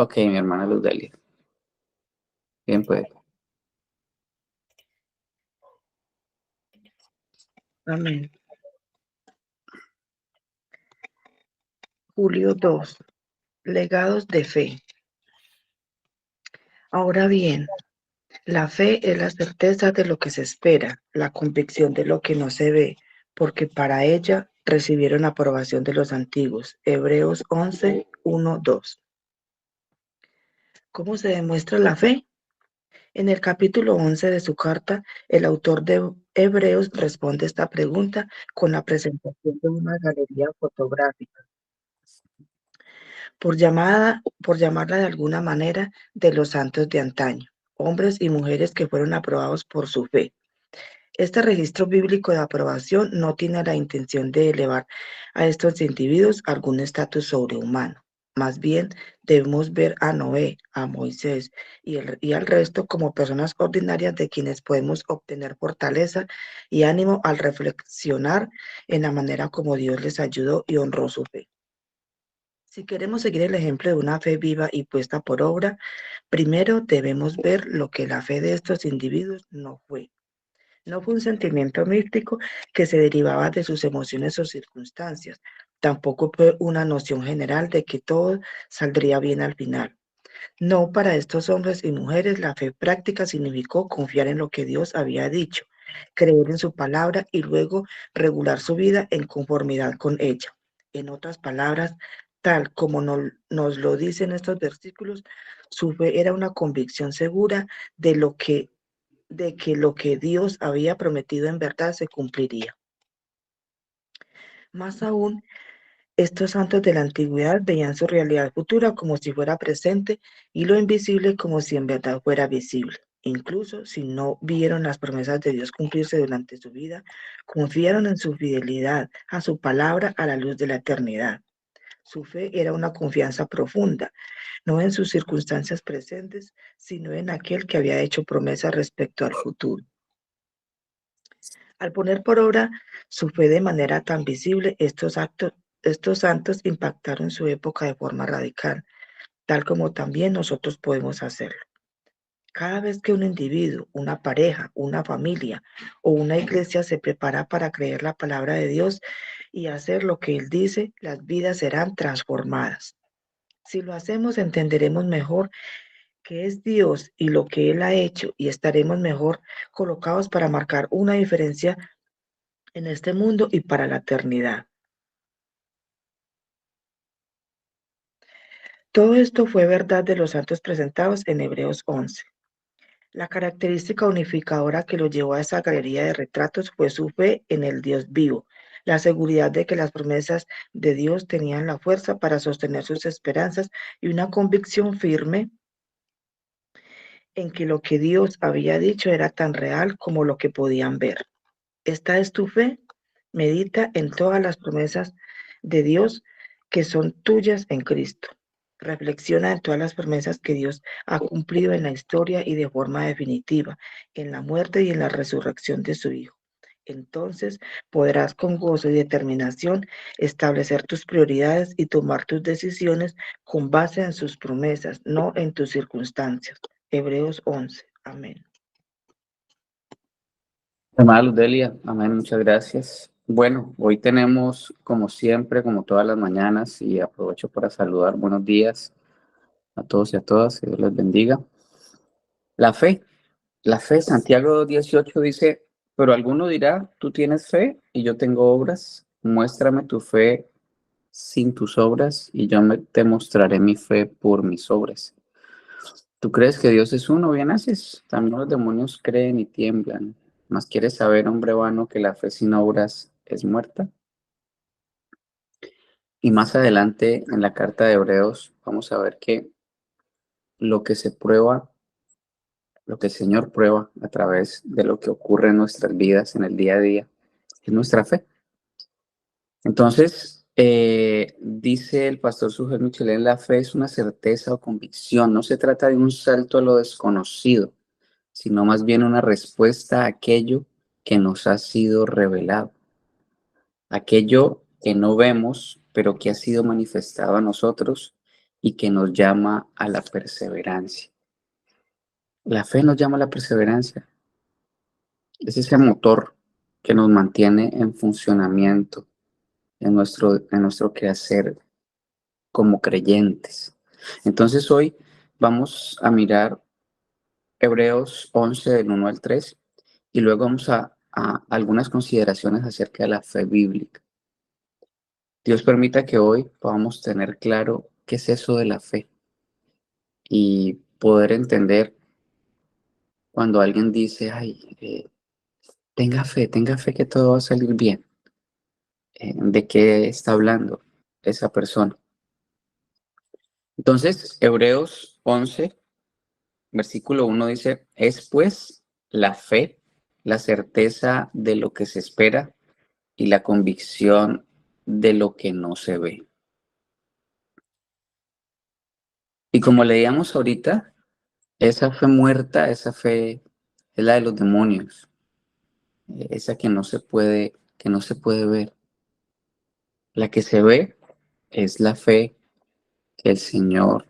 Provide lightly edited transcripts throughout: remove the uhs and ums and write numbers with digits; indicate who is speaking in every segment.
Speaker 1: Ok, mi hermana Luz Delia. Bien, pues.
Speaker 2: Amén. Julio 2. Legados de fe. Ahora bien, la fe es la certeza de lo que se espera, la convicción de lo que no se ve, porque para ella recibieron aprobación de los antiguos. Hebreos 11, 1, 2. ¿Cómo se demuestra la fe? En el capítulo 11 de su carta, el autor de Hebreos responde esta pregunta con la presentación de una galería fotográfica, por llamarla de alguna manera, de los santos de antaño, hombres y mujeres que fueron aprobados por su fe. Este registro bíblico de aprobación no tiene la intención de elevar a estos individuos a algún estatus sobrehumano. Más bien, debemos ver a Noé, a Moisés y al resto como personas ordinarias de quienes podemos obtener fortaleza y ánimo al reflexionar en la manera como Dios les ayudó y honró su fe. Si queremos seguir el ejemplo de una fe viva y puesta por obra, primero debemos ver lo que la fe de estos individuos no fue. No fue un sentimiento místico que se derivaba de sus emociones o circunstancias. Tampoco fue una noción general de que todo saldría bien al final. No, para estos hombres y mujeres la fe práctica significó confiar en lo que Dios había dicho, creer en su palabra y luego regular su vida en conformidad con ella. En otras palabras, tal como nos lo dicen estos versículos, su fe era una convicción segura de que lo que Dios había prometido en verdad se cumpliría. Más aún, estos santos de la antigüedad veían su realidad futura como si fuera presente y lo invisible como si en verdad fuera visible. Incluso si no vieron las promesas de Dios cumplirse durante su vida, confiaron en su fidelidad a su palabra a la luz de la eternidad. Su fe era una confianza profunda, no en sus circunstancias presentes, sino en aquel que había hecho promesas respecto al futuro. Al poner por obra su fe de manera tan visible, estos santos impactaron su época de forma radical, tal como también nosotros podemos hacerlo. Cada vez que un individuo, una pareja, una familia o una iglesia se prepara para creer la palabra de Dios y hacer lo que Él dice, las vidas serán transformadas. Si lo hacemos, entenderemos mejor qué es Dios y lo que Él ha hecho y estaremos mejor colocados para marcar una diferencia en este mundo y para la eternidad. Todo esto fue verdad de los santos presentados en Hebreos 11. La característica unificadora que lo llevó a esa galería de retratos fue su fe en el Dios vivo, la seguridad de que las promesas de Dios tenían la fuerza para sostener sus esperanzas y una convicción firme en que lo que Dios había dicho era tan real como lo que podían ver. ¿Esta es tu fe? Medita en todas las promesas de Dios que son tuyas en Cristo. Reflexiona en todas las promesas que Dios ha cumplido en la historia y de forma definitiva, en la muerte y en la resurrección de su Hijo. Entonces podrás con gozo y determinación establecer tus prioridades y tomar tus decisiones con base en sus promesas, no en tus circunstancias. Hebreos 11. Amén.
Speaker 1: Hermana Luz Delia, amén, muchas gracias. Bueno, hoy tenemos, como siempre, como todas las mañanas, y aprovecho para saludar, buenos días a todos y a todas, que Dios les bendiga. La fe, Santiago 18 dice, pero alguno dirá, tú tienes fe y yo tengo obras, muéstrame tu fe sin tus obras y te mostraré mi fe por mis obras. ¿Tú crees que Dios es uno? Bien haces. También los demonios creen y tiemblan. ¿Mas quieres saber, hombre vano, que la fe sin obras es muerta? Y más adelante en la carta de Hebreos vamos a ver que lo que se prueba, lo que el Señor prueba a través de lo que ocurre en nuestras vidas en el día a día, es nuestra fe. Entonces, dice el pastor Sujel Michelén, la fe es una certeza o convicción. No se trata de un salto a lo desconocido, sino más bien una respuesta a aquello que nos ha sido revelado, aquello que no vemos, pero que ha sido manifestado a nosotros y que nos llama a la perseverancia. La fe nos llama a la perseverancia. Es ese motor que nos mantiene en funcionamiento en nuestro quehacer como creyentes. Entonces hoy vamos a mirar Hebreos 11 del 1 al 3 y luego vamos a algunas consideraciones acerca de la fe bíblica. Dios permita que hoy podamos tener claro qué es eso de la fe y poder entender cuando alguien dice, ay, tenga fe que todo va a salir bien. ¿De qué está hablando esa persona? Entonces, Hebreos 11, versículo 1 dice, es pues la fe, la certeza de lo que se espera y la convicción de lo que no se ve. Y como leíamos ahorita, esa fe muerta, esa fe es la de los demonios, esa que no se puede ver. La que se ve es la fe que el Señor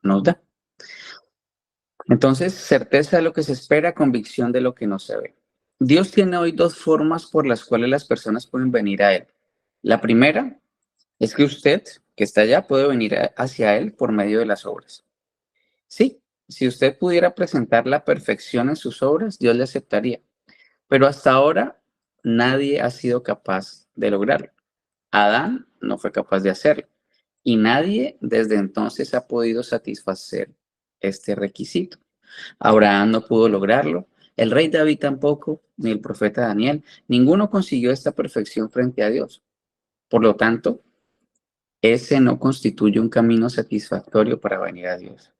Speaker 1: nos da. Entonces, certeza de lo que se espera, convicción de lo que no se ve. Dios tiene hoy dos formas por las cuales las personas pueden venir a Él. La primera es que usted, que está allá, puede venir hacia Él por medio de las obras. Sí, si usted pudiera presentar la perfección en sus obras, Dios le aceptaría. Pero hasta ahora nadie ha sido capaz de lograrlo. Adán no fue capaz de hacerlo. Y nadie desde entonces ha podido satisfacer este requisito. Abraham no pudo lograrlo, el rey David tampoco, ni el profeta Daniel. Ninguno consiguió esta perfección frente a Dios. Por lo tanto, ese no constituye un camino satisfactorio para venir a Dios.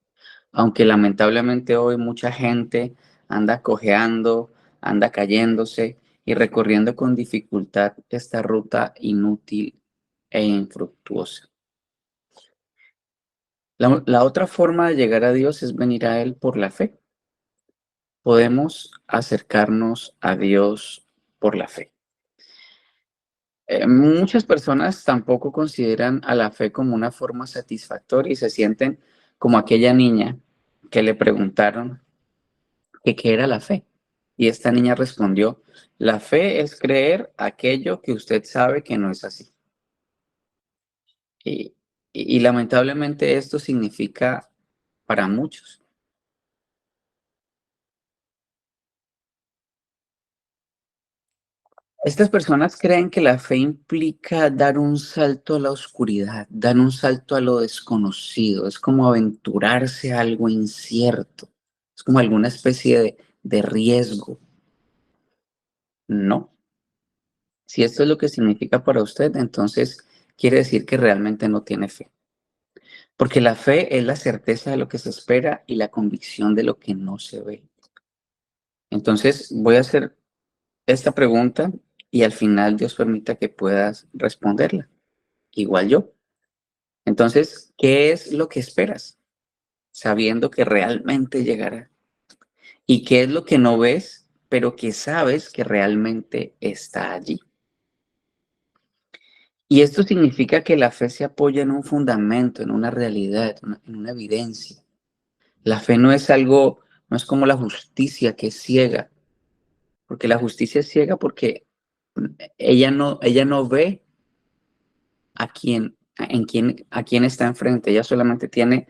Speaker 1: Aunque lamentablemente hoy mucha gente anda cojeando, anda cayéndose y recorriendo con dificultad esta ruta inútil e infructuosa. La otra forma de llegar a Dios es venir a Él por la fe. Podemos acercarnos a Dios por la fe. Muchas personas tampoco consideran a la fe como una forma satisfactoria y se sienten como aquella niña que le preguntaron que qué era la fe. Y esta niña respondió, la fe es creer aquello que usted sabe que no es así. Y, y lamentablemente esto significa para muchos. Estas personas creen que la fe implica dar un salto a la oscuridad, dar un salto a lo desconocido, es como aventurarse a algo incierto, es como alguna especie de riesgo. No, si esto es lo que significa para usted, entonces quiere decir que realmente no tiene fe. Porque la fe es la certeza de lo que se espera y la convicción de lo que no se ve. Entonces voy a hacer esta pregunta y al final Dios permita que puedas responderla, igual yo. Entonces, ¿qué es lo que esperas? Sabiendo que realmente llegará. ¿Y qué es lo que no ves, pero que sabes que realmente está allí? Y esto significa que la fe se apoya en un fundamento, en una realidad, en una evidencia. La fe no es algo, no es como la justicia que es ciega, porque la justicia es ciega porque ella no ve a quién está enfrente, ella solamente tiene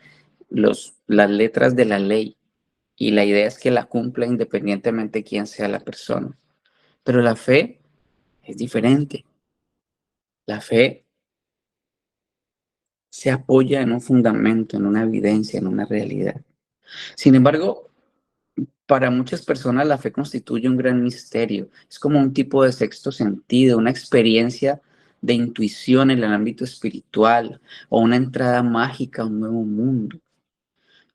Speaker 1: las letras de la ley y la idea es que la cumpla independientemente de quién sea la persona. Pero la fe es diferente. La fe se apoya en un fundamento, en una evidencia, en una realidad. Sin embargo, para muchas personas la fe constituye un gran misterio. Es como un tipo de sexto sentido, una experiencia de intuición en el ámbito espiritual o una entrada mágica a un nuevo mundo.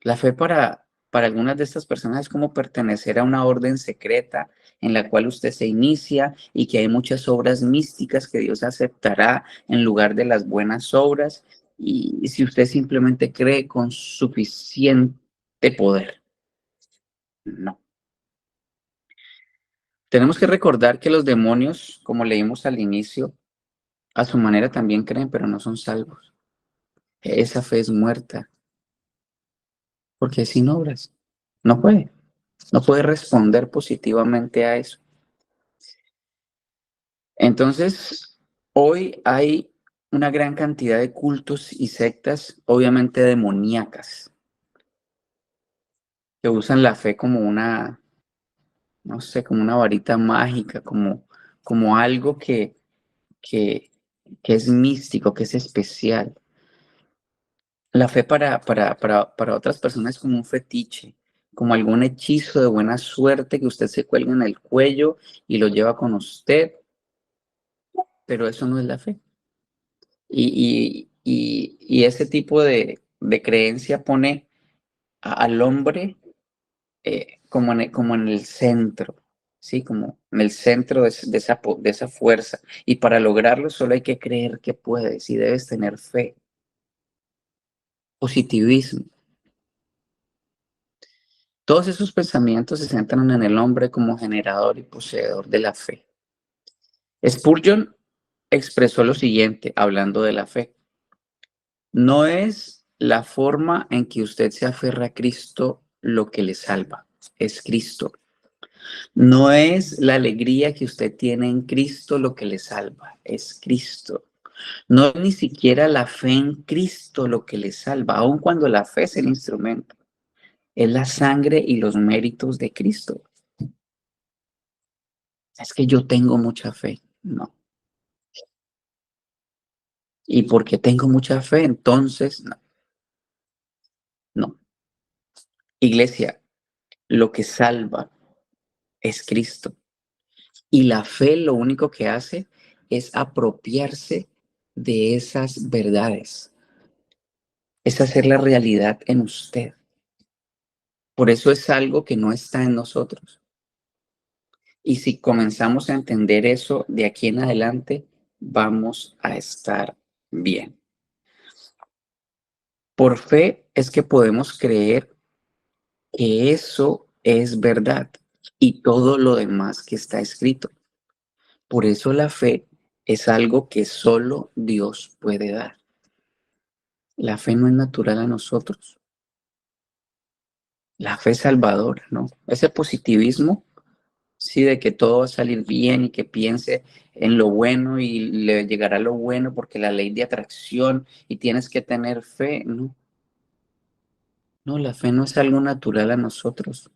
Speaker 1: La fe para algunas de estas personas es como pertenecer a una orden secreta en la cual usted se inicia y que hay muchas obras místicas que Dios aceptará en lugar de las buenas obras y si usted simplemente cree con suficiente poder. No. Tenemos que recordar que los demonios, como leímos al inicio, a su manera también creen, pero no son salvos. esa fe es muerta, porque es sin obras. No puede, no puede responder positivamente a eso. Entonces, hoy hay una gran cantidad de cultos y sectas, obviamente demoníacas, que usan la fe como una, no sé, como una varita mágica, como algo que, que es místico, que es especial. La fe para otras personas es como un fetiche, como algún hechizo de buena suerte que usted se cuelga en el cuello y lo lleva con usted, pero eso no es la fe. Y ese tipo de creencia pone al hombre como en el centro, ¿sí? Como en el centro de esa fuerza. Y para lograrlo solo hay que creer que puedes y debes tener fe, positivismo. Todos esos pensamientos se centran en el hombre como generador y poseedor de la fe. Spurgeon expresó lo siguiente, hablando de la fe. No es la forma en que usted se aferra a Cristo lo que le salva, es Cristo. No es la alegría que usted tiene en Cristo lo que le salva, es Cristo. No es ni siquiera la fe en Cristo lo que le salva, aun cuando la fe es el instrumento. Es la sangre y los méritos de Cristo. Es que yo tengo mucha fe. No. Y porque tengo mucha fe, entonces, no. No. Iglesia, lo que salva es Cristo. Y la fe lo único que hace es apropiarse de esas verdades, es hacer la realidad en usted. Por eso es algo que no está en nosotros. Y si comenzamos a entender eso de aquí en adelante, vamos a estar bien. Por fe es que podemos creer que eso es verdad y todo lo demás que está escrito. Por eso la fe es algo que solo Dios puede dar. La fe no es natural a nosotros. La fe es salvadora, ¿no? Ese positivismo, sí, de que todo va a salir bien y que piense en lo bueno y le llegará lo bueno porque la ley de atracción y tienes que tener fe, no. No, la fe no es algo natural a nosotros.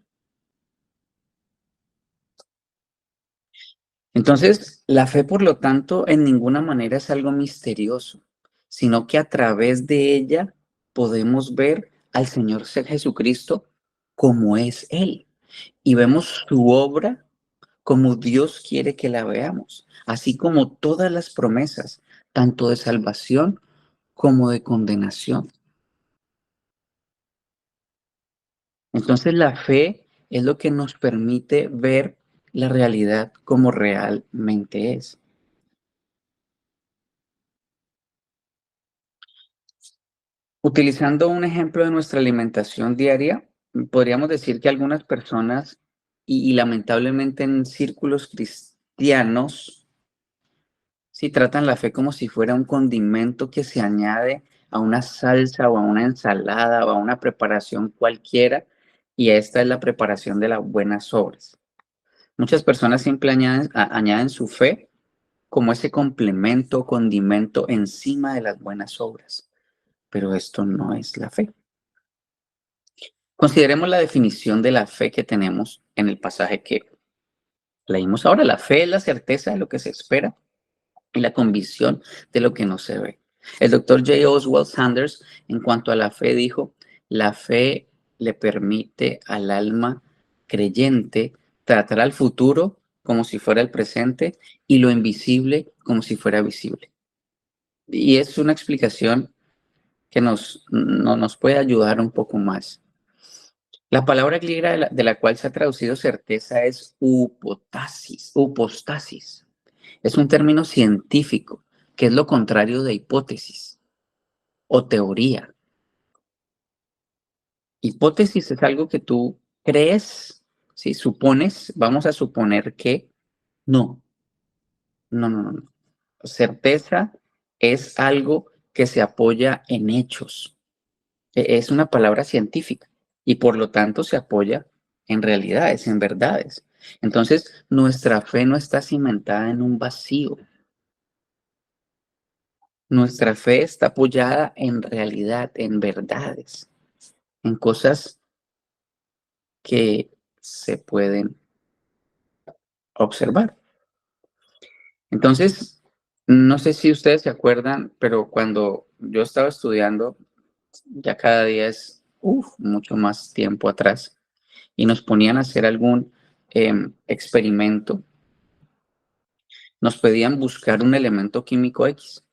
Speaker 1: Entonces, la fe, por lo tanto, en ninguna manera es algo misterioso, sino que a través de ella podemos ver al Señor Jesucristo como es Él y vemos su obra como Dios quiere que la veamos, así como todas las promesas, tanto de salvación como de condenación. Entonces, la fe es lo que nos permite ver la realidad como realmente es. Utilizando un ejemplo de nuestra alimentación diaria, podríamos decir que algunas personas, y lamentablemente en círculos cristianos, sí tratan la fe como si fuera un condimento que se añade a una salsa o a una ensalada o a una preparación cualquiera, y esta es la preparación de las buenas obras. Muchas personas siempre añaden su fe como ese complemento o condimento encima de las buenas obras, pero esto no es la fe. Consideremos la definición de la fe que tenemos en el pasaje que leímos ahora. La fe es la certeza de lo que se espera y la convicción de lo que no se ve. El doctor J. Oswald Sanders, en cuanto a la fe, dijo, la fe le permite al alma creyente tratar al futuro como si fuera el presente y lo invisible como si fuera visible. Y es una explicación que nos puede ayudar un poco más. La palabra griega de la cual se ha traducido certeza es upostasis. Es un término científico que es lo contrario de hipótesis o teoría. Hipótesis es algo que tú crees, ¿sí? Supones, vamos a suponer que no. Certeza es algo que se apoya en hechos. Es una palabra científica y por lo tanto se apoya en realidades, en verdades. Entonces, nuestra fe no está cimentada en un vacío. Nuestra fe está apoyada en realidad, en verdades, en cosas que se pueden observar. Entonces, no sé si ustedes se acuerdan, pero cuando yo estaba estudiando, ya cada día es mucho más tiempo atrás, y nos ponían a hacer algún experimento, nos pedían buscar un elemento químico X.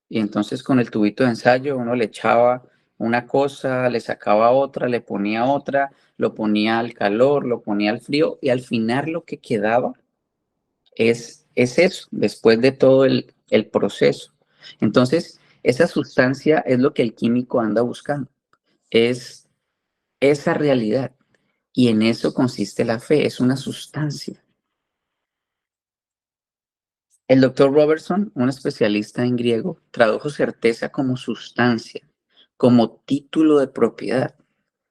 Speaker 1: Y entonces con el tubito de ensayo uno le echaba una cosa, le sacaba otra, le ponía otra, lo ponía al calor, lo ponía al frío, y al final lo que quedaba es eso, después de todo el proceso. Entonces, esa sustancia es lo que el químico anda buscando, es esa realidad. Y en eso consiste la fe, es una sustancia. El doctor Robertson, un especialista en griego, tradujo certeza como sustancia, como título de propiedad.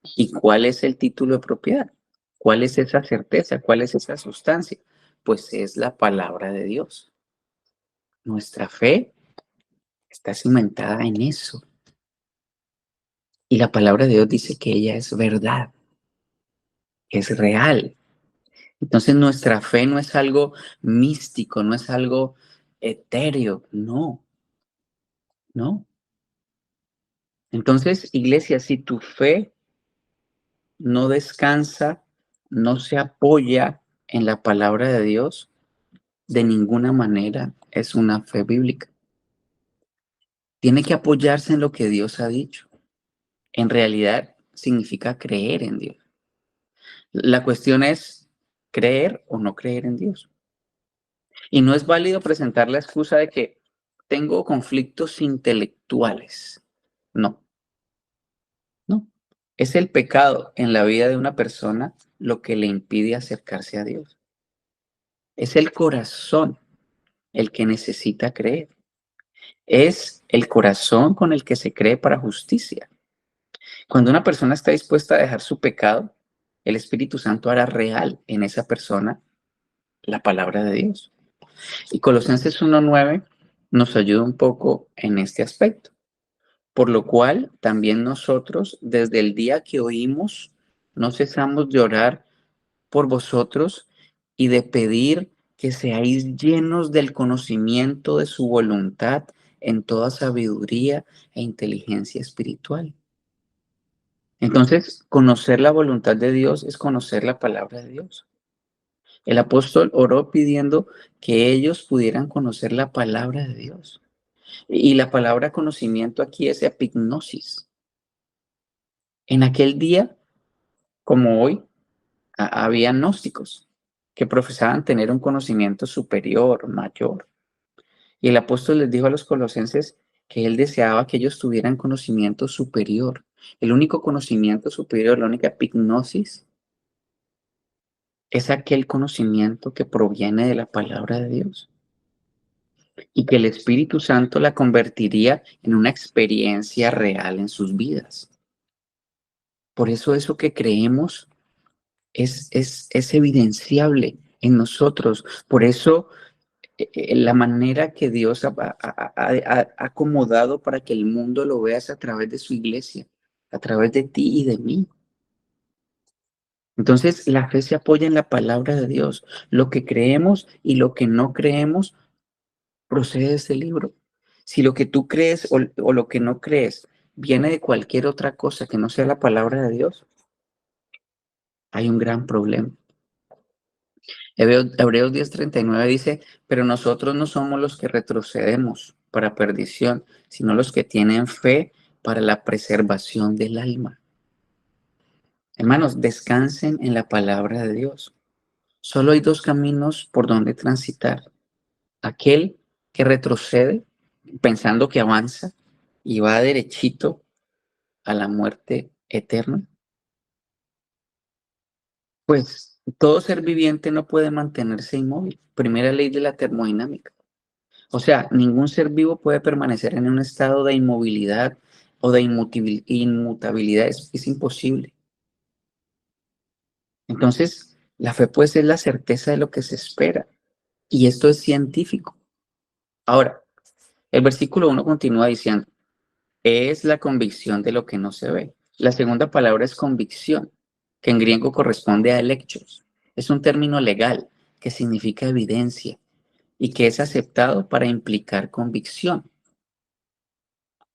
Speaker 1: ¿Y cuál es el título de propiedad? ¿Cuál es esa certeza? ¿Cuál es esa sustancia? Pues es la palabra de Dios. Nuestra fe está cimentada en eso. Y la palabra de Dios dice que ella es verdad, es real. Entonces nuestra fe no es algo místico, no es algo etéreo, no, no. Entonces, iglesia, si tu fe no descansa, no se apoya en la palabra de Dios, de ninguna manera es una fe bíblica. Tiene que apoyarse en lo que Dios ha dicho. En realidad significa creer en Dios. La cuestión es creer o no creer en Dios. Y no es válido presentar la excusa de que tengo conflictos intelectuales. No, no. Es el pecado en la vida de una persona lo que le impide acercarse a Dios. Es el corazón el que necesita creer. Es el corazón con el que se cree para justicia. Cuando una persona está dispuesta a dejar su pecado, el Espíritu Santo hará real en esa persona la palabra de Dios. Y Colosenses 1:9 nos ayuda un poco en este aspecto. Por lo cual, también nosotros, desde el día que oímos, no cesamos de orar por vosotros y de pedir que seáis llenos del conocimiento de su voluntad en toda sabiduría e inteligencia espiritual. Entonces, conocer la voluntad de Dios es conocer la palabra de Dios. El apóstol oró pidiendo que ellos pudieran conocer la palabra de Dios. Y la palabra conocimiento aquí es epignosis. En aquel día, como hoy, había gnósticos que profesaban tener un conocimiento superior, mayor. Y el apóstol les dijo a los colosenses que él deseaba que ellos tuvieran conocimiento superior. El único conocimiento superior, la única epignosis, es aquel conocimiento que proviene de la palabra de Dios y que el Espíritu Santo la convertiría en una experiencia real en sus vidas. Por eso que creemos es evidenciable en nosotros. Por eso la manera que Dios ha acomodado para que el mundo lo vea es a través de su iglesia, a través de ti y de mí. Entonces, la fe se apoya en la palabra de Dios. Lo que creemos y lo que no creemos procede de ese libro. Si lo que tú crees o lo que no crees viene de cualquier otra cosa que no sea la palabra de Dios, hay un gran problema. Hebreos 10:39 dice, pero nosotros no somos los que retrocedemos para perdición, sino los que tienen fe para la preservación del alma. Hermanos, descansen en la palabra de Dios. Solo hay dos caminos por donde transitar. Aquel que retrocede pensando que avanza y va derechito a la muerte eterna. Pues todo ser viviente no puede mantenerse inmóvil. Primera ley de la termodinámica. O sea, ningún ser vivo puede permanecer en un estado de inmovilidad o de inmutabilidad. Es imposible. Entonces, la fe puede ser la certeza de lo que se espera. Y esto es científico. Ahora, el versículo 1 continúa diciendo, es la convicción de lo que no se ve. La segunda palabra es convicción, que en griego corresponde a elechos. Es un término legal que significa evidencia y que es aceptado para implicar convicción.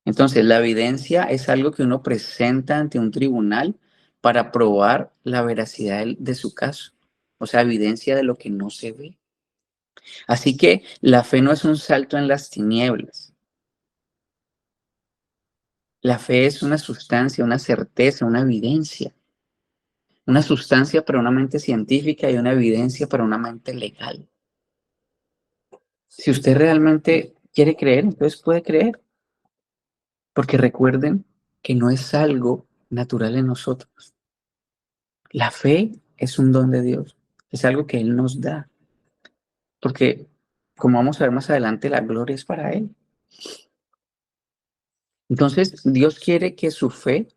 Speaker 1: Entonces, la evidencia es algo que uno presenta ante un tribunal para probar la veracidad de su caso. O sea, evidencia de lo que no se ve. Así que la fe no es un salto en las tinieblas. La fe es una sustancia, una certeza, una evidencia. Una sustancia para una mente científica y una evidencia para una mente legal. Si usted realmente quiere creer, entonces puede creer. Porque recuerden que no es algo natural en nosotros. La fe es un don de Dios. Es algo que Él nos da. Porque, como vamos a ver más adelante, la gloria es para Él. Entonces, Dios quiere que su fe,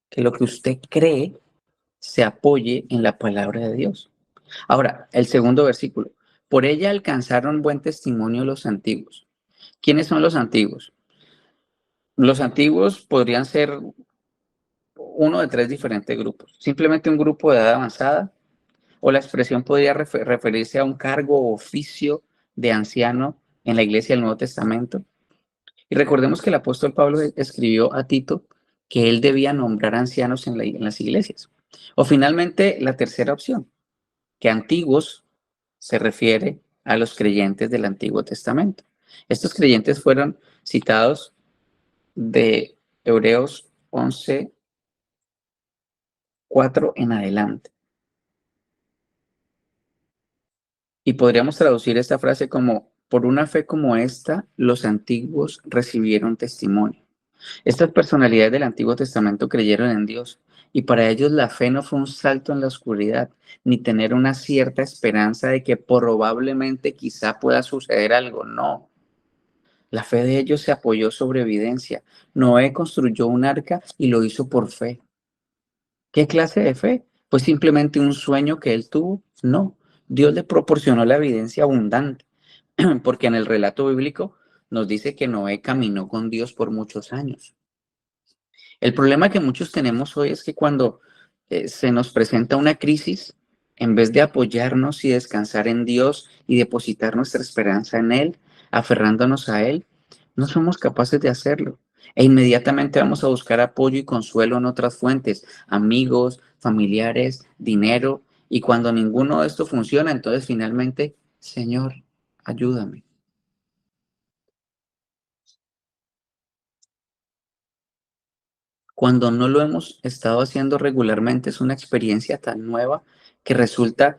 Speaker 1: que lo que usted cree, se apoye en la palabra de Dios. Ahora, el segundo versículo. Por ella alcanzaron buen testimonio los antiguos. ¿Quiénes son los antiguos? Los antiguos podrían ser uno de tres diferentes grupos. Simplemente un grupo de edad avanzada, o la expresión podría referirse a un cargo o oficio de anciano en la iglesia del Nuevo Testamento. Y recordemos que el apóstol Pablo escribió a Tito que él debía nombrar ancianos en las iglesias. O finalmente, la tercera opción, que antiguos se refiere a los creyentes del Antiguo Testamento. Estos creyentes fueron citados de Hebreos 11:4 en adelante. Y podríamos traducir esta frase como, por una fe como esta, los antiguos recibieron testimonio. Estas personalidades del Antiguo Testamento creyeron en Dios y para ellos la fe no fue un salto en la oscuridad, ni tener una cierta esperanza de que probablemente quizá pueda suceder algo, no. La fe de ellos se apoyó sobre evidencia. Noé construyó un arca y lo hizo por fe. ¿Qué clase de fe? ¿Fue simplemente un sueño que él tuvo? No. Dios le proporcionó la evidencia abundante, porque en el relato bíblico nos dice que Noé caminó con Dios por muchos años. El problema que muchos tenemos hoy es que cuando se nos presenta una crisis, en vez de apoyarnos y descansar en Dios y depositar nuestra esperanza en Él, aferrándonos a Él, no somos capaces de hacerlo. E inmediatamente vamos a buscar apoyo y consuelo en otras fuentes, amigos, familiares, dinero, y cuando ninguno de esto funciona, entonces finalmente, Señor, ayúdame. Cuando no lo hemos estado haciendo regularmente, es una experiencia tan nueva que resulta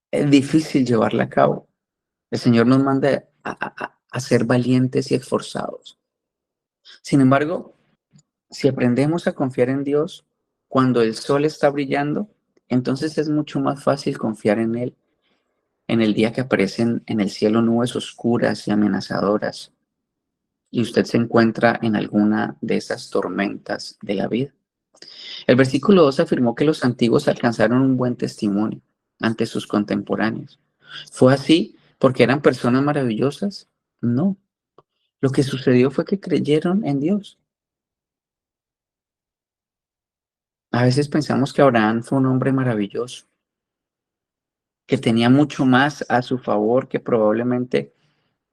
Speaker 1: difícil llevarla a cabo. El Señor nos manda a ser valientes y esforzados. Sin embargo, si aprendemos a confiar en Dios cuando el sol está brillando, entonces es mucho más fácil confiar en Él en el día que aparecen en el cielo nubes oscuras y amenazadoras y usted se encuentra en alguna de esas tormentas de la vida. El versículo 2 afirmó que los antiguos alcanzaron un buen testimonio ante sus contemporáneos. ¿Fue así porque eran personas maravillosas? No. Lo que sucedió fue que creyeron en Dios. A veces pensamos que Abraham fue un hombre maravilloso, que tenía mucho más a su favor que probablemente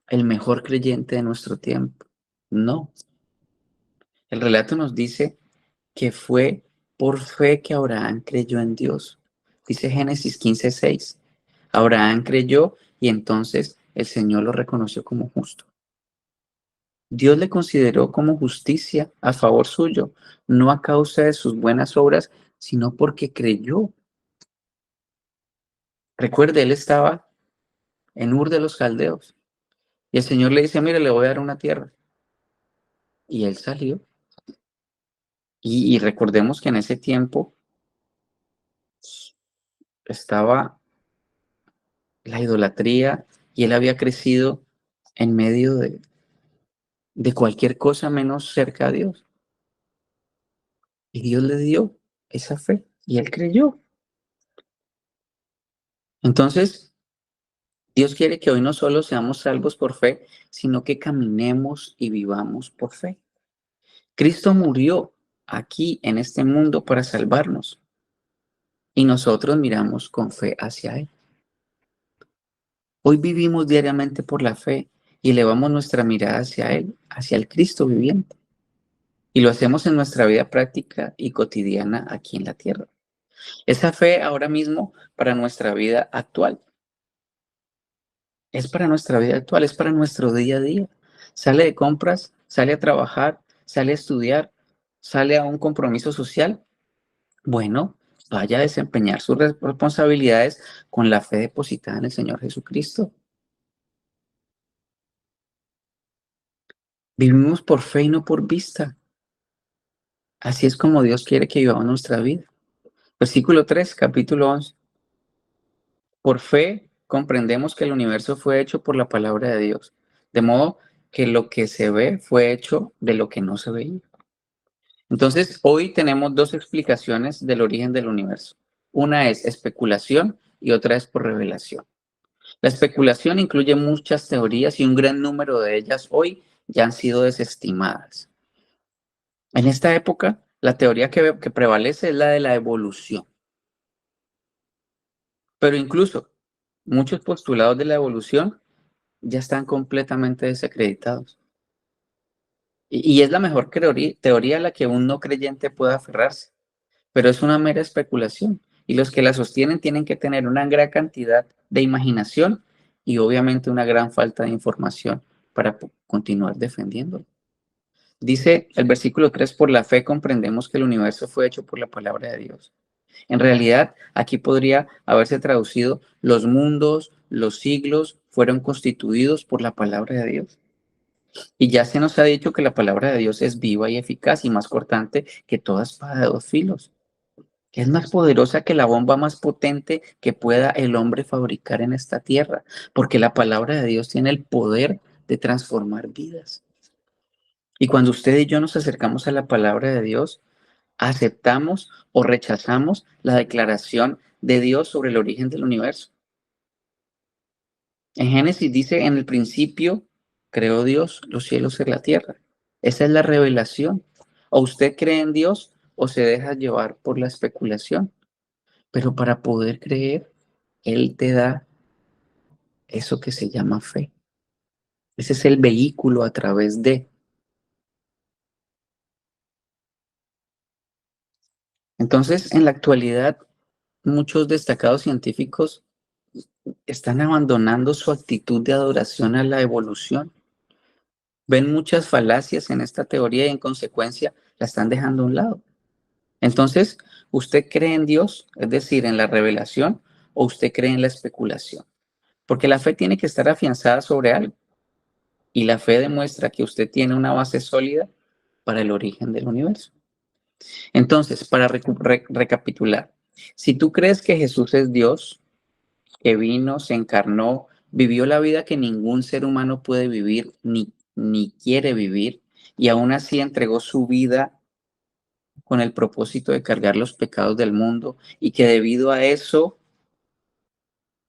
Speaker 1: el mejor creyente de nuestro tiempo. No. El relato nos dice que fue por fe que Abraham creyó en Dios. Dice Génesis 15:6. Abraham creyó y entonces el Señor lo reconoció como justo. Dios le consideró como justicia a favor suyo, no a causa de sus buenas obras, sino porque creyó. Recuerde, él estaba en Ur de los Caldeos y el Señor le dice, mire, le voy a dar una tierra. Y él salió. Y recordemos que en ese tiempo estaba la idolatría y él había crecido en medio de cualquier cosa menos cerca a Dios. Y Dios le dio esa fe y él creyó. Entonces, Dios quiere que hoy no solo seamos salvos por fe, sino que caminemos y vivamos por fe. Cristo murió aquí en este mundo para salvarnos y nosotros miramos con fe hacia Él. Hoy vivimos diariamente por la fe y elevamos nuestra mirada hacia Él, hacia el Cristo viviente. Y lo hacemos en nuestra vida práctica y cotidiana aquí en la tierra. Esa fe ahora mismo para nuestra vida actual. Es para nuestra vida actual, es para nuestro día a día. Sale de compras, sale a trabajar, sale a estudiar, sale a un compromiso social. Bueno, vaya a desempeñar sus responsabilidades con la fe depositada en el Señor Jesucristo. Vivimos por fe y no por vista. Así es como Dios quiere que vivamos nuestra vida. Versículo 3, capítulo 11. Por fe comprendemos que el universo fue hecho por la palabra de Dios, de modo que lo que se ve fue hecho de lo que no se veía. Entonces, hoy tenemos dos explicaciones del origen del universo. Una es especulación y otra es por revelación. La especulación incluye muchas teorías y un gran número de ellas hoy ya han sido desestimadas. En esta época, la teoría que prevalece es la de la evolución. Pero incluso muchos postulados de la evolución ya están completamente desacreditados. Y es la mejor teoría a la que un no creyente puede aferrarse, pero es una mera especulación. Y los que la sostienen tienen que tener una gran cantidad de imaginación y obviamente una gran falta de información para continuar defendiéndolo. Dice el versículo 3: por la fe comprendemos que el universo fue hecho por la palabra de Dios. En realidad, aquí podría haberse traducido: los mundos, los siglos fueron constituidos por la palabra de Dios. Y ya se nos ha dicho que la palabra de Dios es viva y eficaz y más cortante que toda espada de dos filos, que es más poderosa que la bomba más potente que pueda el hombre fabricar en esta tierra, porque la palabra de Dios tiene el poder de transformar vidas. Y cuando usted y yo nos acercamos a la palabra de Dios, aceptamos o rechazamos la declaración de Dios sobre el origen del universo. En Génesis dice: en el principio creó Dios los cielos y la tierra. Esa es la revelación. O usted cree en Dios o se deja llevar por la especulación. Pero para poder creer, Él te da eso que se llama fe. Ese es el vehículo a través de. Entonces, en la actualidad, muchos destacados científicos están abandonando su actitud de adoración a la evolución. Ven muchas falacias en esta teoría y en consecuencia la están dejando a un lado. Entonces, ¿usted cree en Dios, es decir, en la revelación, o usted cree en la especulación? Porque la fe tiene que estar afianzada sobre algo y la fe demuestra que usted tiene una base sólida para el origen del universo. Entonces, para recapitular, si tú crees que Jesús es Dios, que vino, se encarnó, vivió la vida que ningún ser humano puede vivir ni quiere vivir, y aún así entregó su vida con el propósito de cargar los pecados del mundo, y que debido a eso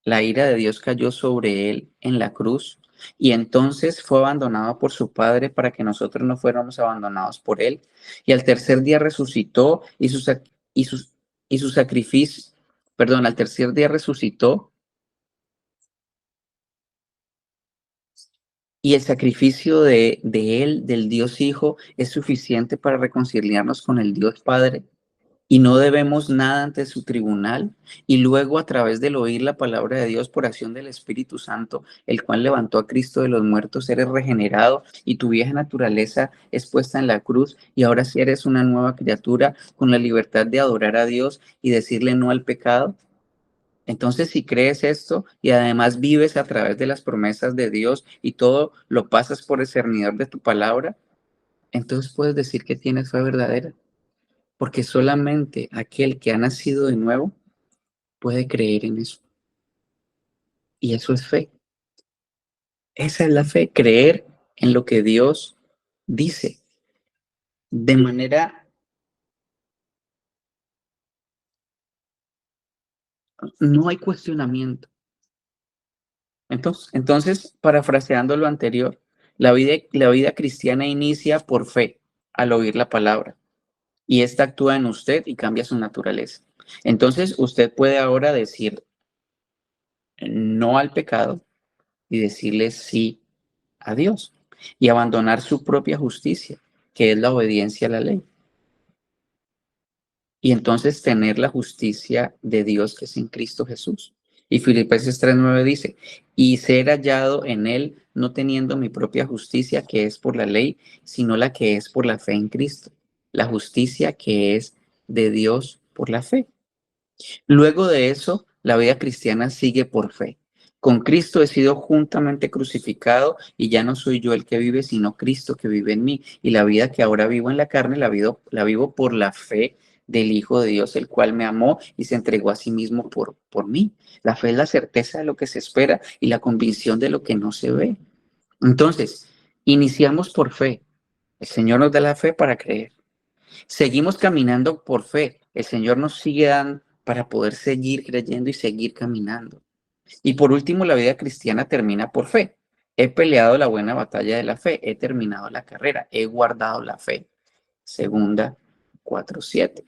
Speaker 1: la ira de Dios cayó sobre él en la cruz, y entonces fue abandonado por su Padre para que nosotros no fuéramos abandonados por él, y al tercer día resucitó y su sacrificio, perdón, al tercer día resucitó. Y el sacrificio de Él, del Dios Hijo, es suficiente para reconciliarnos con el Dios Padre. Y no debemos nada ante su tribunal. Y luego, a través del oír la palabra de Dios por acción del Espíritu Santo, el cual levantó a Cristo de los muertos, eres regenerado y tu vieja naturaleza es puesta en la cruz. Y ahora sí eres una nueva criatura con la libertad de adorar a Dios y decirle no al pecado. Entonces, si crees esto y además vives a través de las promesas de Dios y todo lo pasas por el cernidor de tu palabra, entonces puedes decir que tienes fe verdadera, porque solamente aquel que ha nacido de nuevo puede creer en eso. Y eso es fe. Esa es la fe, creer en lo que Dios dice de manera, no hay cuestionamiento. Entonces, parafraseando lo anterior, la vida cristiana inicia por fe al oír la palabra y esta actúa en usted y cambia su naturaleza. Entonces, usted puede ahora decir no al pecado y decirle sí a Dios y abandonar su propia justicia, que es la obediencia a la ley. Y entonces tener la justicia de Dios que es en Cristo Jesús. Y Filipenses 3:9 dice, y ser hallado en él, no teniendo mi propia justicia que es por la ley, sino la que es por la fe en Cristo. La justicia que es de Dios por la fe. Luego de eso, la vida cristiana sigue por fe. Con Cristo he sido juntamente crucificado y ya no soy yo el que vive, sino Cristo que vive en mí. Y la vida que ahora vivo en la carne, la vivo por la fe del Hijo de Dios, el cual me amó y se entregó a sí mismo por mí. La fe es la certeza de lo que se espera y la convicción de lo que no se ve. Entonces, iniciamos por fe. El Señor nos da la fe para creer. Seguimos caminando por fe. El Señor nos sigue dando para poder seguir creyendo y seguir caminando. Y por último, la vida cristiana termina por fe. He peleado la buena batalla de la fe, he terminado la carrera, he guardado la fe. Segunda 4:7.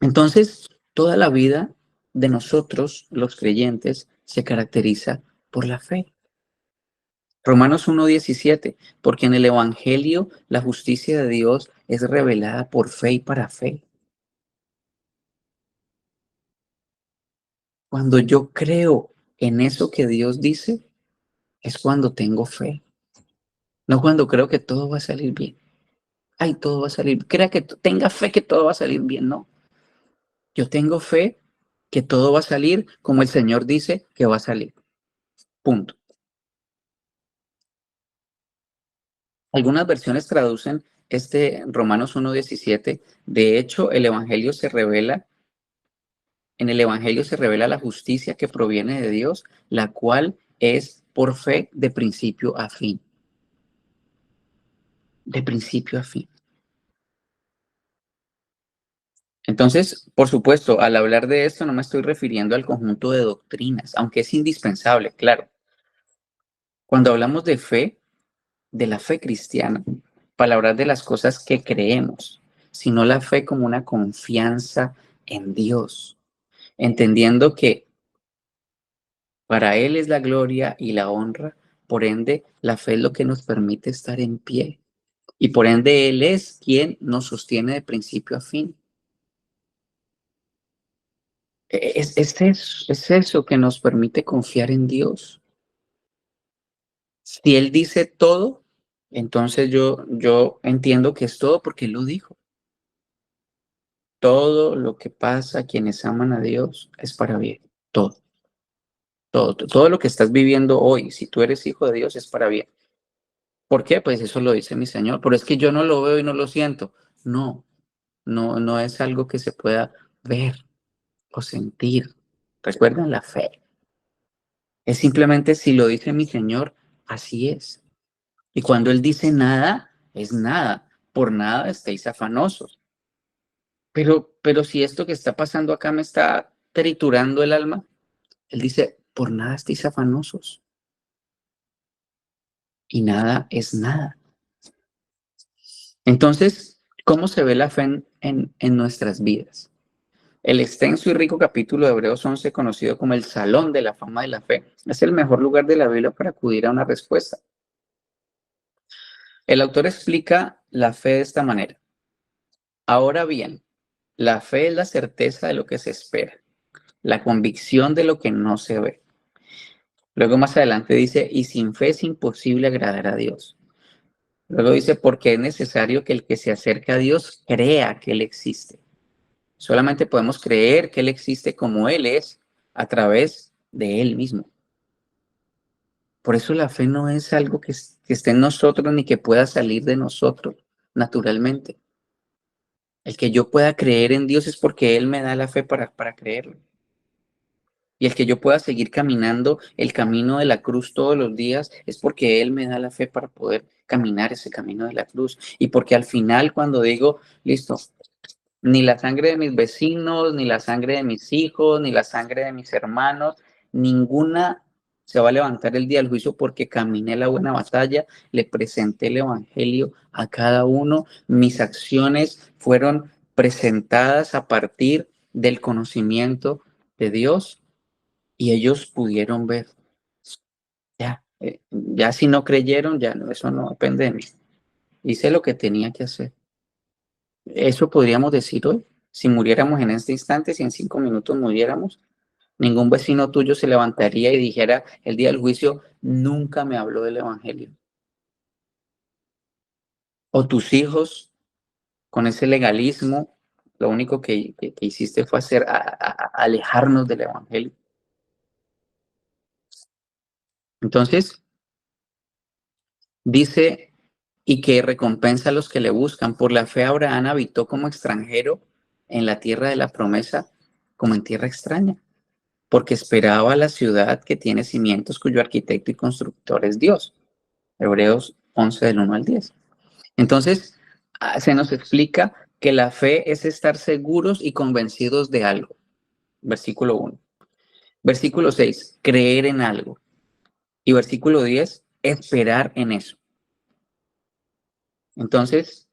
Speaker 1: Entonces, toda la vida de nosotros, los creyentes, se caracteriza por la fe. Romanos 1:17, porque en el Evangelio la justicia de Dios es revelada por fe y para fe. Cuando yo creo en eso que Dios dice, es cuando tengo fe. No cuando creo que todo va a salir bien. Ay, todo va a salir. Crea que tenga fe que todo va a salir bien. No. Yo tengo fe que todo va a salir como el Señor dice que va a salir. Punto. Algunas versiones traducen este Romanos 1:17. De hecho, en el Evangelio se revela la justicia que proviene de Dios, la cual es por fe de principio a fin. De principio a fin. Entonces, por supuesto, al hablar de esto no me estoy refiriendo al conjunto de doctrinas, aunque es indispensable, claro. Cuando hablamos de fe, de la fe cristiana, para hablar de las cosas que creemos, sino la fe como una confianza en Dios, entendiendo que para Él es la gloria y la honra, por ende, la fe es lo que nos permite estar en pie y por ende Él es quien nos sostiene de principio a fin. Es eso que nos permite confiar en Dios. Si Él dice todo, entonces yo entiendo que es todo porque Él lo dijo. Todo lo que pasa a quienes aman a Dios es para bien. Todo, todo lo que estás viviendo hoy, si tú eres hijo de Dios, es para bien. ¿Por qué? Pues eso lo dice mi Señor. Pero es que yo no lo veo y no lo siento. No, no es algo que se pueda ver o sentir. Recuerden la fe. Es simplemente si lo dice mi Señor, así es. Y cuando Él dice nada, es nada. Por nada estéis afanosos. Pero si esto que está pasando acá me está triturando el alma, Él dice, por nada estéis afanosos. Y nada es nada. Entonces, ¿cómo se ve la fe en nuestras vidas? El extenso y rico capítulo de Hebreos 11, conocido como el Salón de la Fama de la Fe, es el mejor lugar de la Biblia para acudir a una respuesta. El autor explica la fe de esta manera. Ahora bien, la fe es la certeza de lo que se espera, la convicción de lo que no se ve. Luego más adelante dice, y sin fe es imposible agradar a Dios. Luego dice, porque es necesario que el que se acerca a Dios crea que Él existe. Solamente podemos creer que Él existe como Él es a través de Él mismo. Por eso la fe no es algo que esté en nosotros ni que pueda salir de nosotros naturalmente. El que yo pueda creer en Dios es porque Él me da la fe para creerlo. Y el que yo pueda seguir caminando el camino de la cruz todos los días es porque Él me da la fe para poder caminar ese camino de la cruz. Y porque al final cuando digo, listo, ni la sangre de mis vecinos, ni la sangre de mis hijos, ni la sangre de mis hermanos, ninguna se va a levantar el día del juicio porque caminé la buena batalla, le presenté el evangelio a cada uno, mis acciones fueron presentadas a partir del conocimiento de Dios y ellos pudieron ver. Ya si no creyeron, ya no, eso no depende de mí. Hice lo que tenía que hacer. Eso podríamos decir hoy. Si muriéramos en este instante, si en 5 minutos muriéramos, ningún vecino tuyo se levantaría y dijera el día del juicio, nunca me habló del evangelio. O tus hijos, con ese legalismo, lo único que hiciste fue alejarnos del evangelio. Entonces, dice, y que recompensa a los que le buscan. Por la fe Abraham habitó como extranjero en la tierra de la promesa, como en tierra extraña, porque esperaba la ciudad que tiene cimientos, cuyo arquitecto y constructor es Dios. Hebreos 11 del 1 al 10. Entonces, se nos explica que la fe es estar seguros y convencidos de algo. Versículo 1. Versículo 6, creer en algo. Y versículo 10, esperar en eso. Entonces,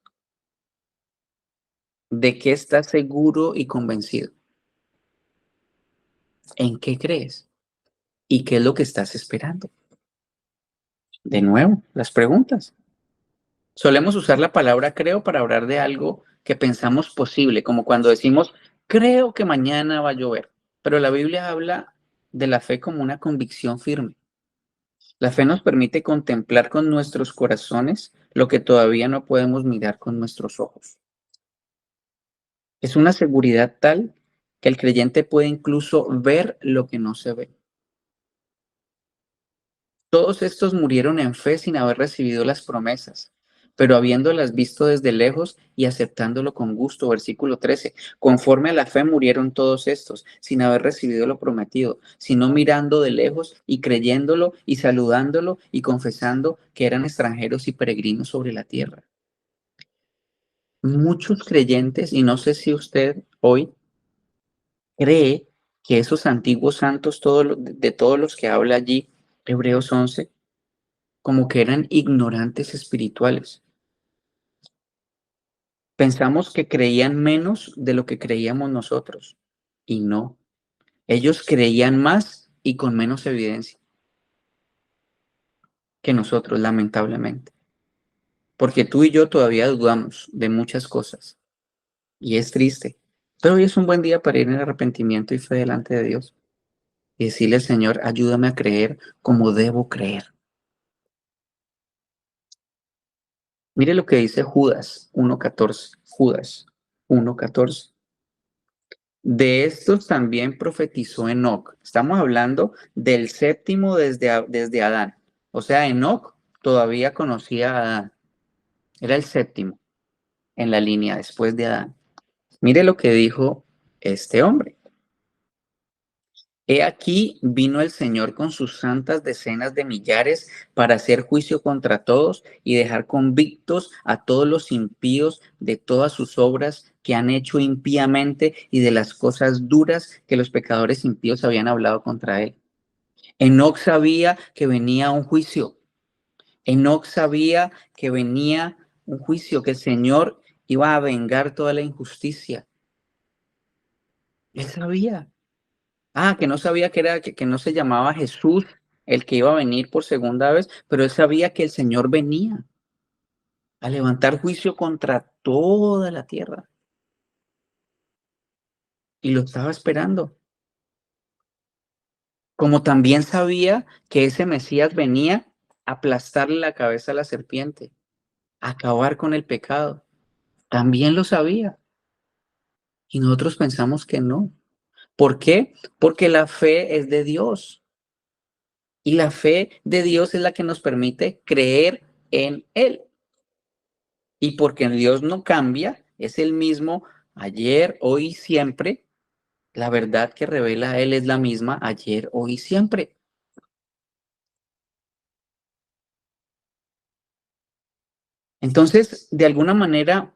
Speaker 1: ¿de qué estás seguro y convencido? ¿En qué crees? ¿Y qué es lo que estás esperando? De nuevo, las preguntas. Solemos usar la palabra creo para hablar de algo que pensamos posible, como cuando decimos, creo que mañana va a llover. Pero la Biblia habla de la fe como una convicción firme. La fe nos permite contemplar con nuestros corazones lo que todavía no podemos mirar con nuestros ojos. Es una seguridad tal que el creyente puede incluso ver lo que no se ve. Todos estos murieron en fe sin haber recibido las promesas, pero habiéndolas visto desde lejos y aceptándolo con gusto. Versículo 13. Conforme a la fe murieron todos estos, sin haber recibido lo prometido, sino mirando de lejos y creyéndolo y saludándolo y confesando que eran extranjeros y peregrinos sobre la tierra. Muchos creyentes, y no sé si usted hoy cree que esos antiguos santos, de todos los que habla allí, Hebreos 11, como que eran ignorantes espirituales. Pensamos que creían menos de lo que creíamos nosotros y no. Ellos creían más y con menos evidencia que nosotros, lamentablemente. Porque tú y yo todavía dudamos de muchas cosas y es triste. Pero hoy es un buen día para ir en arrepentimiento y fe delante de Dios y decirle, Señor, ayúdame a creer como debo creer. Mire lo que dice Judas 1:14. Judas 1:14. De estos también profetizó Enoc. Estamos hablando del séptimo desde Adán. O sea, Enoc todavía conocía a Adán. Era el séptimo en la línea después de Adán. Mire lo que dijo este hombre. He aquí vino el Señor con sus santas decenas de millares para hacer juicio contra todos y dejar convictos a todos los impíos de todas sus obras que han hecho impíamente y de las cosas duras que los pecadores impíos habían hablado contra él. Enoc sabía que venía un juicio. Enoc sabía que venía un juicio, que el Señor iba a vengar toda la injusticia. Él sabía. Que no sabía que no se llamaba Jesús el que iba a venir por segunda vez, pero él sabía que el Señor venía a levantar juicio contra toda la tierra y lo estaba esperando. Como también sabía que ese Mesías venía a aplastarle la cabeza a la serpiente, a acabar con el pecado. También lo sabía. Y nosotros pensamos que no. ¿Por qué? Porque la fe es de Dios. Y la fe de Dios es la que nos permite creer en Él. Y porque Dios no cambia, es el mismo ayer, hoy y siempre, La verdad que revela Él es la misma ayer, hoy y siempre. Entonces, de alguna manera,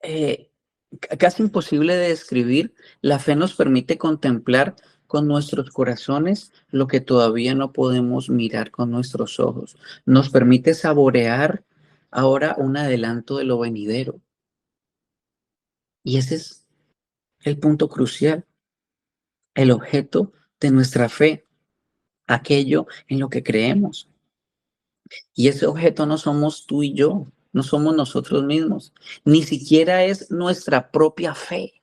Speaker 1: eh, casi imposible de describir, la fe nos permite contemplar con nuestros corazones lo que todavía no podemos mirar con nuestros ojos. Nos permite saborear ahora un adelanto de lo venidero. Y ese es el punto crucial, el objeto de nuestra fe, aquello en lo que creemos. Y ese objeto no somos tú y yo, no somos nosotros mismos, ni siquiera es nuestra propia fe.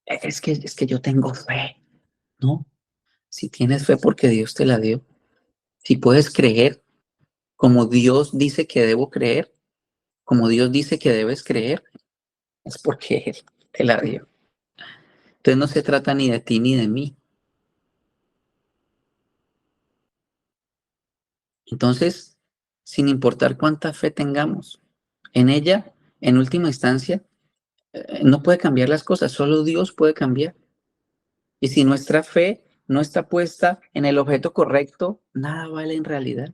Speaker 1: Es que yo tengo fe, ¿no? Si tienes fe porque Dios te la dio, si puedes creer como Dios dice que debo creer, como Dios dice que debes creer, es porque Él te la dio. Entonces no se trata ni de ti ni de mí. Entonces, sin importar cuánta fe tengamos, en ella, en última instancia, no puede cambiar las cosas, solo Dios puede cambiar. Y si nuestra fe no está puesta en el objeto correcto, nada vale en realidad.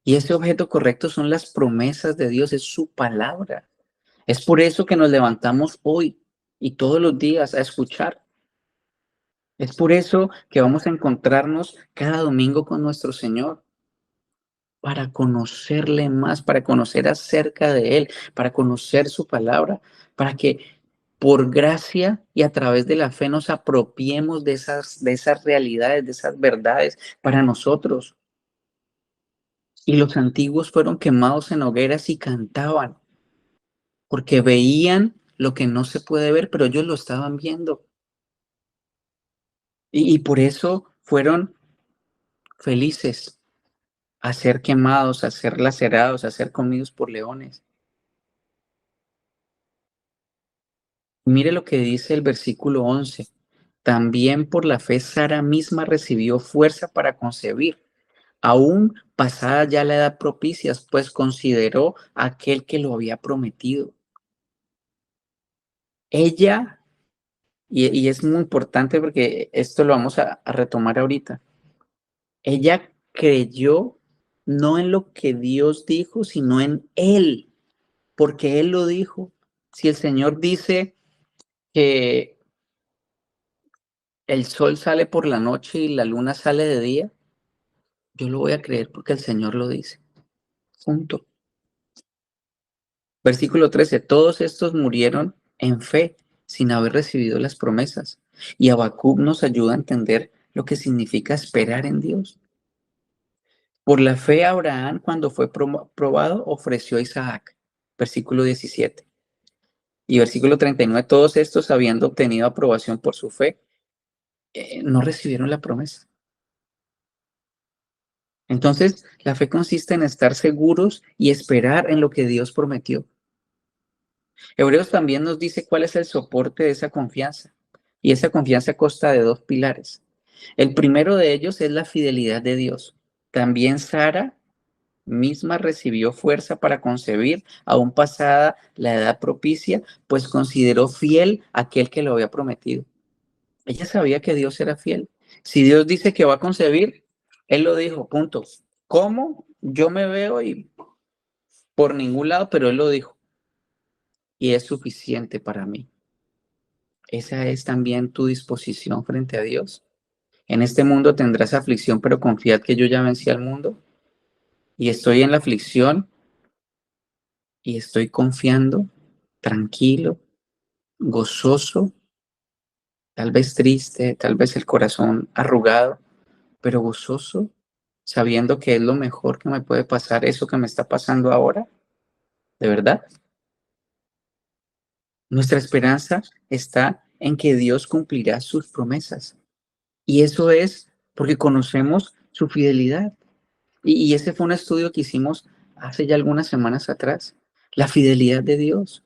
Speaker 1: Y ese objeto correcto son las promesas de Dios, es su palabra. Es por eso que nos levantamos hoy y todos los días a escuchar. Es por eso que vamos a encontrarnos cada domingo con nuestro Señor, para conocerle más, para conocer acerca de Él, para conocer su palabra, para que por gracia y a través de la fe nos apropiemos de esas realidades, de esas verdades para nosotros. Y los antiguos fueron quemados en hogueras y cantaban, porque veían lo que no se puede ver, pero ellos lo estaban viendo. Y por eso fueron felices a ser quemados, a ser lacerados, a ser comidos por leones. Mire lo que dice el versículo 11. También por la fe Sara misma recibió fuerza para concebir, aún pasada ya la edad propicia, pues consideró a aquel que lo había prometido. Ella, y es muy importante porque esto lo vamos a retomar ahorita, ella creyó no en lo que Dios dijo, sino en Él, porque Él lo dijo. Si el Señor dice que el sol sale por la noche y la luna sale de día, yo lo voy a creer porque el Señor lo dice. Punto. Versículo 13. Todos estos murieron en fe, sin haber recibido las promesas. Y Habacuc nos ayuda a entender lo que significa esperar en Dios. Por la fe, Abraham, cuando fue probado, ofreció a Isaac. Versículo 17. Y versículo 39. Todos estos, habiendo obtenido aprobación por su fe, no recibieron la promesa. Entonces, la fe consiste en estar seguros y esperar en lo que Dios prometió. Hebreos también nos dice cuál es el soporte de esa confianza. Y esa confianza consta de dos pilares. El primero de ellos es la fidelidad de Dios. También Sara misma recibió fuerza para concebir, aún pasada la edad propicia, pues consideró fiel aquel que lo había prometido. Ella sabía que Dios era fiel. Si Dios dice que va a concebir, Él lo dijo, punto. ¿Cómo? Yo me veo y por ningún lado, pero Él lo dijo. Y es suficiente para mí. Esa es también tu disposición frente a Dios. En este mundo tendrás aflicción, pero confiad que yo ya vencí al mundo. Y estoy en la aflicción y estoy confiando, tranquilo, gozoso, tal vez triste, tal vez el corazón arrugado, pero gozoso, sabiendo que es lo mejor que me puede pasar eso que me está pasando ahora. ¿De verdad? Nuestra esperanza está en que Dios cumplirá sus promesas. Y eso es porque conocemos su fidelidad. Y ese fue un estudio que hicimos hace ya algunas semanas atrás. La fidelidad de Dios.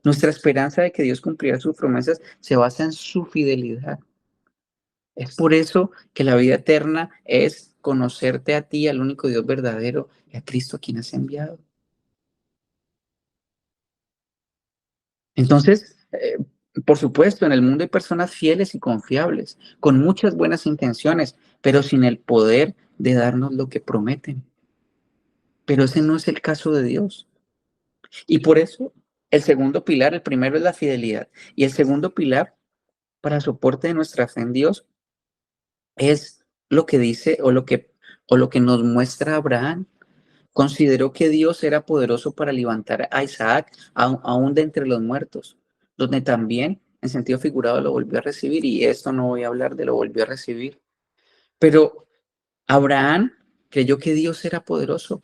Speaker 1: Nuestra esperanza de que Dios cumplirá sus promesas se basa en su fidelidad. Es por eso que la vida eterna es conocerte a ti, al único Dios verdadero, y a Cristo a quien has enviado. Entonces, por supuesto, en el mundo hay personas fieles y confiables, con muchas buenas intenciones, pero sin el poder de darnos lo que prometen. Pero ese no es el caso de Dios. Y por eso, el segundo pilar, el primero es la fidelidad, y el segundo pilar para soporte de nuestra fe en Dios es lo que dice o lo que nos muestra Abraham. Consideró que Dios era poderoso para levantar a Isaac aún de entre los muertos, donde también, en sentido figurado, lo volvió a recibir, y esto no voy a hablar de lo volvió a recibir. Pero Abraham creyó que Dios era poderoso,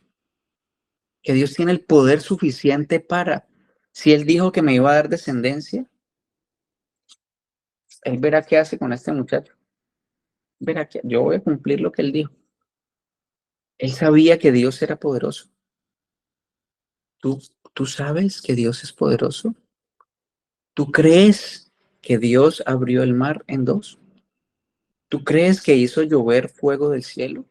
Speaker 1: que Dios tiene el poder suficiente para, si él dijo que me iba a dar descendencia, él verá qué hace con este muchacho. Verá que yo voy a cumplir lo que él dijo. Él sabía que Dios era poderoso. ¿Tú, tú sabes que Dios es poderoso? ¿Tú crees que Dios abrió el mar en dos? ¿Tú crees que hizo llover fuego del cielo?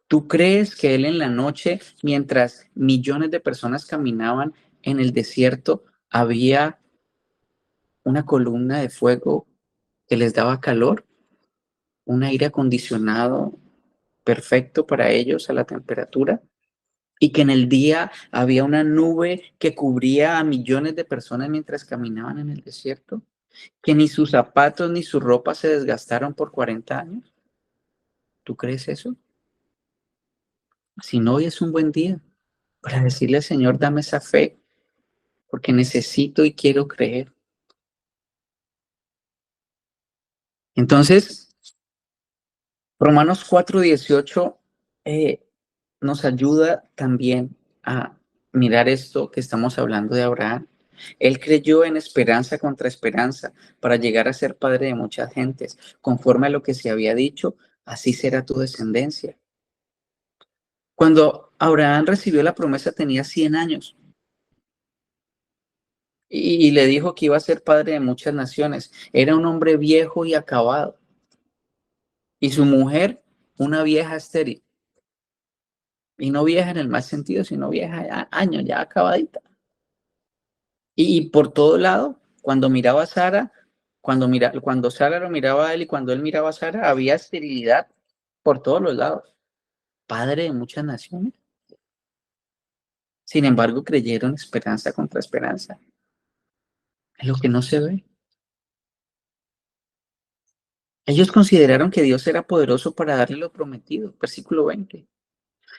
Speaker 1: ¿Tú crees que Él en la noche, mientras millones de personas caminaban en el desierto, había una columna de fuego que les daba calor, un aire acondicionado perfecto para ellos a la temperatura? Y que en el día había una nube que cubría a millones de personas mientras caminaban en el desierto, que ni sus zapatos ni su ropa se desgastaron por 40 años. ¿Tú crees eso? Si no, hoy es un buen día para decirle al Señor, dame esa fe, porque necesito y quiero creer. Entonces, Romanos 4:18 nos ayuda también a mirar esto que estamos hablando de Abraham. Él creyó en esperanza contra esperanza para llegar a ser padre de muchas gentes. Conforme a lo que se había dicho, así será tu descendencia. Cuando Abraham recibió la promesa tenía 100 años y le dijo que iba a ser padre de muchas naciones. Era un hombre viejo y acabado. Y su mujer, una vieja estéril. Y no vieja en el mal sentido, sino vieja años, ya acabadita. Y por todo lado, cuando miraba a Sara, cuando Sara lo miraba a él y cuando él miraba a Sara, había esterilidad por todos los lados. Padre de muchas naciones. Sin embargo, creyeron esperanza contra esperanza. Es lo que no se ve. Ellos consideraron que Dios era poderoso para darle lo prometido. Versículo 20.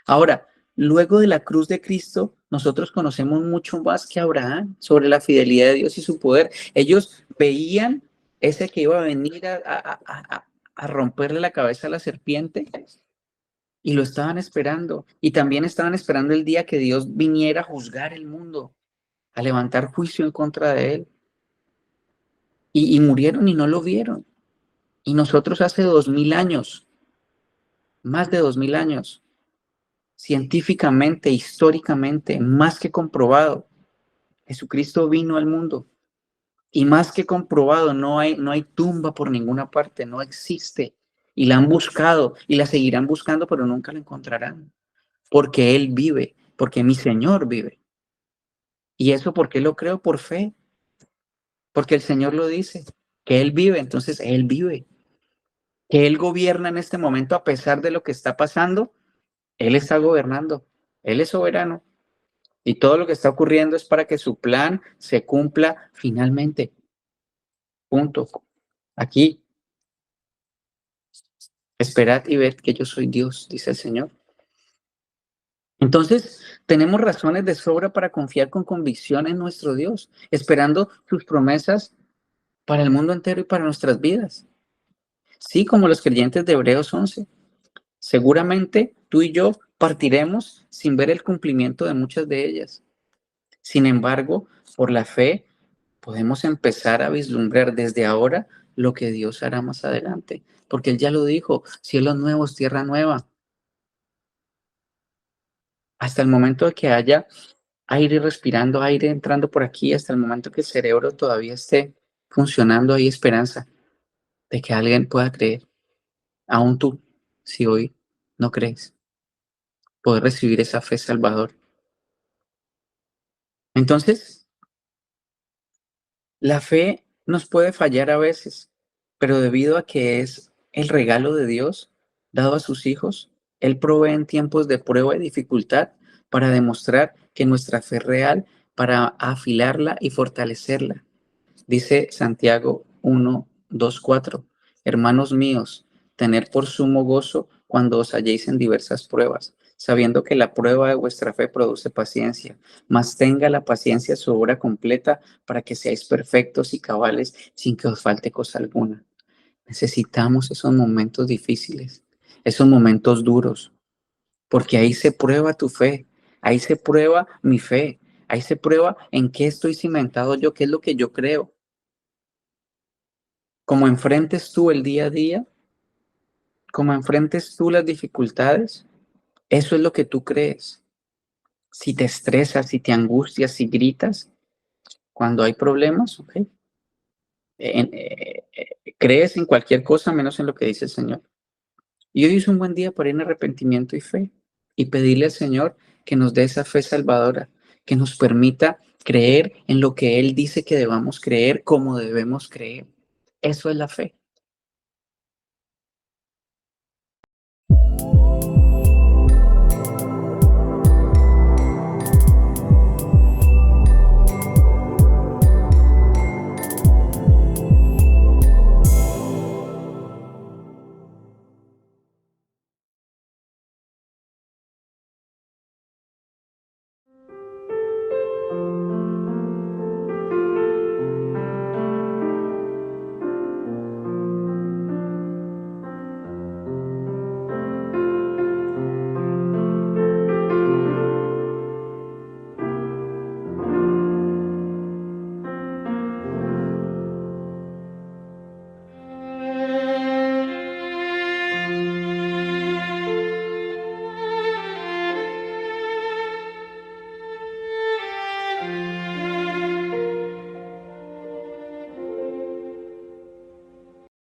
Speaker 1: Ahora, luego de la cruz de Cristo, nosotros conocemos mucho más que Abraham sobre la fidelidad de Dios y su poder. Ellos veían ese que iba a venir a romperle la cabeza a la serpiente y lo estaban esperando. Y también estaban esperando el día que Dios viniera a juzgar el mundo, a levantar juicio en contra de él. Y murieron y no lo vieron. Y nosotros hace 2000 años, más de 2000 años, científicamente, históricamente, más que comprobado, Jesucristo vino al mundo y más que comprobado, no hay tumba por ninguna parte, no existe. Y la han buscado y la seguirán buscando, pero nunca la encontrarán, porque Él vive, porque mi Señor vive. Y eso porque lo creo por fe, porque el Señor lo dice, que Él vive, entonces Él vive, que Él gobierna en este momento a pesar de lo que está pasando, Él está gobernando, Él es soberano. Y todo lo que está ocurriendo es para que su plan se cumpla finalmente. Punto. Aquí, esperad y ved que yo soy Dios, dice el Señor. Entonces, tenemos razones de sobra para confiar con convicción en nuestro Dios, esperando sus promesas para el mundo entero y para nuestras vidas. Sí, como los creyentes de Hebreos 11. Seguramente tú y yo partiremos sin ver el cumplimiento de muchas de ellas. Sin embargo, por la fe, podemos empezar a vislumbrar desde ahora lo que Dios hará más adelante, porque Él ya lo dijo, cielos nuevos, tierra nueva, hasta el momento de que haya aire respirando, aire entrando por aquí, hasta el momento que el cerebro todavía esté funcionando, hay esperanza de que alguien pueda creer, aún tú, si hoy no crees, poder recibir esa fe salvador. Entonces, La fe nos puede fallar a veces, pero debido a que es el regalo de Dios dado a sus hijos, Él provee en tiempos de prueba y dificultad para demostrar que nuestra fe es real, para afilarla y fortalecerla. Dice Santiago 1, 2, 4: Hermanos míos, tened por sumo gozo cuando os halléis en diversas pruebas, sabiendo que la prueba de vuestra fe produce paciencia, mas tenga la paciencia su obra completa para que seáis perfectos y cabales sin que os falte cosa alguna. Necesitamos esos momentos difíciles, esos momentos duros, porque ahí se prueba tu fe, ahí se prueba mi fe, ahí se prueba en qué estoy cimentado yo, qué es lo que yo creo. Como enfrentes tú el día a día, como enfrentes tú las dificultades, eso es lo que tú crees. Si te estresas, si te angustias, si gritas, cuando hay problemas, ¿ok? Crees en cualquier cosa menos en lo que dice el Señor. Y hoy es un buen día para ir en arrepentimiento y fe y pedirle al Señor que nos dé esa fe salvadora, que nos permita creer en lo que Él dice que debamos creer, como debemos creer. Eso es la fe.